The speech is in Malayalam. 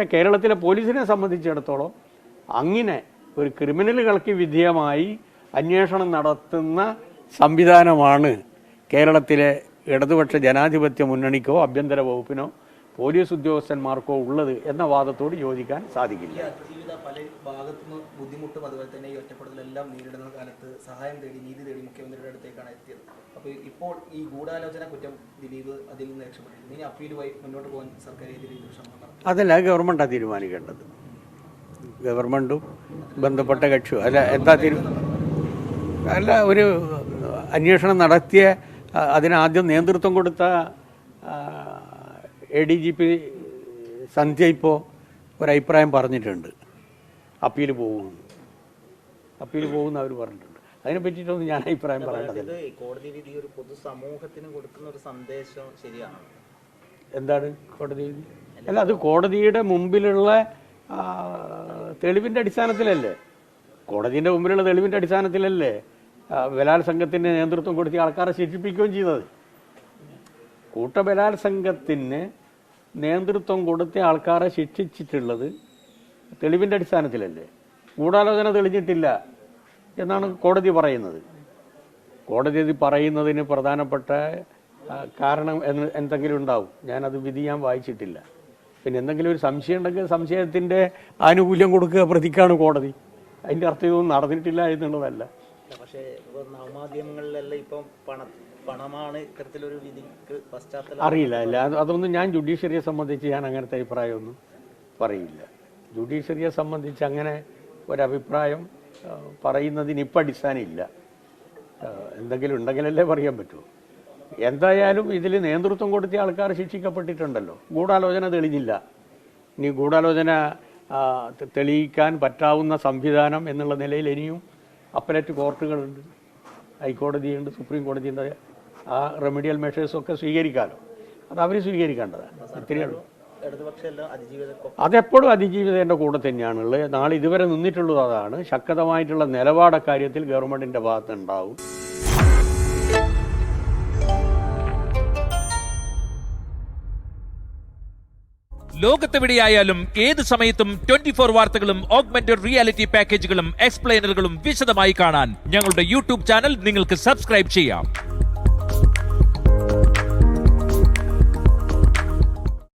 കേരളത്തിലെ പോലീസിനെ സംബന്ധിച്ചിടത്തോളം അങ്ങനെ ഒരു ക്രിമിനലുകൾക്ക് വിധേയമായി അന്വേഷണം നടത്തുന്ന സംവിധാനമാണ് കേരളത്തിലെ ഇടതുപക്ഷ ജനാധിപത്യ മുന്നണിക്കോ ആഭ്യന്തര വകുപ്പിനോ പോലീസ് ഉദ്യോഗസ്ഥന്മാർക്കോ ഉള്ളത് എന്ന വാദത്തോട് യോജിക്കാൻ സാധിക്കില്ല. പല ഭാഗത്തുനിന്ന് ബുദ്ധിമുട്ടും അതുപോലെ തന്നെ ഈ ഒറ്റപ്പെടുത്തലെല്ലാം നേരിടുന്ന കാലത്ത് സഹായം തേടി നീതി തേടി മുഖ്യമന്ത്രിയുടെ അടുത്തേക്കാണ് എത്തിയത്. അപ്പോൾ ഇപ്പോൾ ഈ ഗൂഢാലോചന കുറ്റം ദിലീപ് അതിൽ നിന്ന് രക്ഷപ്പെട്ടിട്ടുണ്ട്. ഇനി അപ്പീലുമായി മുന്നോട്ട് പോകാൻ സർക്കാർ ഏത് രീതിയിൽ ശ്രമം നടത്തും? അതല്ല ഗവൺമെൻറ്റാണ് തീരുമാനിക്കേണ്ടത്. ഗവൺമെൻറ്റും ബന്ധപ്പെട്ട കക്ഷിയും അല്ല ഒരു അന്വേഷണം നടത്തിയ അതിനാദ്യം നേതൃത്വം കൊടുത്ത ADGP സന്ധ്യ ഇപ്പോൾ ഒരഭിപ്രായം പറഞ്ഞിട്ടുണ്ട്. അപ്പീൽ പോകുമെന്ന് അവർ പറഞ്ഞിട്ടുണ്ട്. അതിനെ പറ്റിയിട്ടൊന്നും ഞാൻ അഭിപ്രായം പറയേണ്ടതില്ല. കോടതി വിധി ഒരു പൊതുസമൂഹത്തിന് കൊടുക്കുന്ന ഒരു സന്ദേശം ശരിയാണ്. എന്താണ് കോടതി വിധി? അല്ല, അത് കോടതിയുടെ മുമ്പിലുള്ള തെളിവിൻ്റെ അടിസ്ഥാനത്തിലല്ലേ? കോടതിയുടെ മുമ്പിലുള്ള തെളിവിൻ്റെ അടിസ്ഥാനത്തിലല്ലേ ബലാത്സംഗത്തിന് നേതൃത്വം കൊടുത്തി ആൾക്കാരെ ശിക്ഷിപ്പിക്കുകയും ചെയ്തത്? കൂട്ടബലാത്സംഗത്തിന് നേതൃത്വം കൊടുത്ത ആൾക്കാരെ ശിക്ഷിച്ചിട്ടുള്ളത് തെളിവിൻ്റെ അടിസ്ഥാനത്തിലല്ലേ? ഗൂഢാലോചന തെളിഞ്ഞിട്ടില്ല എന്നാണ് കോടതി പറയുന്നത്. കോടതി ഇത് പറയുന്നതിന് പ്രധാനപ്പെട്ട കാരണം എന്തെങ്കിലും ഉണ്ടാവും. ഞാനത് വിധി ഞാൻ വായിച്ചിട്ടില്ല. പിന്നെ എന്തെങ്കിലും ഒരു സംശയം ഉണ്ടെങ്കിൽ സംശയത്തിൻ്റെ ആനുകൂല്യം കൊടുക്കുക പ്രതിക്കാണ് കോടതി. അതിൻ്റെ അർത്ഥം ഇതൊന്നും നടന്നിട്ടില്ല എന്നുള്ളതല്ല. പക്ഷേ നവമാധ്യമങ്ങളിലെല്ലാം ഇപ്പം പണമാണ് ഇത്തരത്തിലൊരു വിധിക്ക് പശ്ചാത്തലം അറിയില്ല. അതൊന്നും ഞാൻ ജുഡീഷ്യറിയെ സംബന്ധിച്ച് ഞാൻ അങ്ങനത്തെ അഭിപ്രായമൊന്നും പറയില്ല. ജുഡീഷ്യറിയെ സംബന്ധിച്ച് അങ്ങനെ ഒരഭിപ്രായം പറയുന്നതിന് ഇപ്പം അടിസ്ഥാനമില്ല. എന്തെങ്കിലും ഉണ്ടെങ്കിലല്ലേ പറയാൻ പറ്റൂ. എന്തായാലും ഇതിൽ നേതൃത്വം കൊടുത്ത ആൾക്കാർ ശിക്ഷിക്കപ്പെട്ടിട്ടുണ്ടല്ലോ. ഗൂഢാലോചന തെളിഞ്ഞില്ല. ഇനി ഗൂഢാലോചന തെളിയിക്കാൻ പറ്റാവുന്ന സംവിധാനം എന്നുള്ള നിലയിൽ ഇനിയും അപ്പലേറ്റ് കോർട്ടുകളുണ്ട്, ഹൈക്കോടതിയുണ്ട്, സുപ്രീം കോടതിയുണ്ട്. ആ റെമഡിയൽ മെഷേഴ്സൊക്കെ സ്വീകരിക്കാമല്ലോ. അത് അവർ സ്വീകരിക്കേണ്ടതാണ്. ഇത്രയുള്ളൂ. അതെപ്പോഴും അതിജീവിതയുടെ കൂടെ തന്നെയാണുള്ളത്. നാളെ ഇതുവരെ നിന്നിട്ടുള്ളത് അതാണ്. ശക്തമായിട്ടുള്ള നിലപാട് കാര്യത്തിൽ ഗവൺമെന്റിന്റെ ഭാഗത്തുണ്ടാവും. ലോകത്തെവിടെയായാലും ഏത് സമയത്തും 24 വാർത്തകളും ഓഗ്മെന്റഡ് റിയാലിറ്റി പാക്കേജുകളും എക്സ്പ്ലെയിനറുകളും വിശദമായി കാണാൻ ഞങ്ങളുടെ യൂട്യൂബ് ചാനൽ നിങ്ങൾക്ക് സബ്സ്ക്രൈബ് ചെയ്യാം.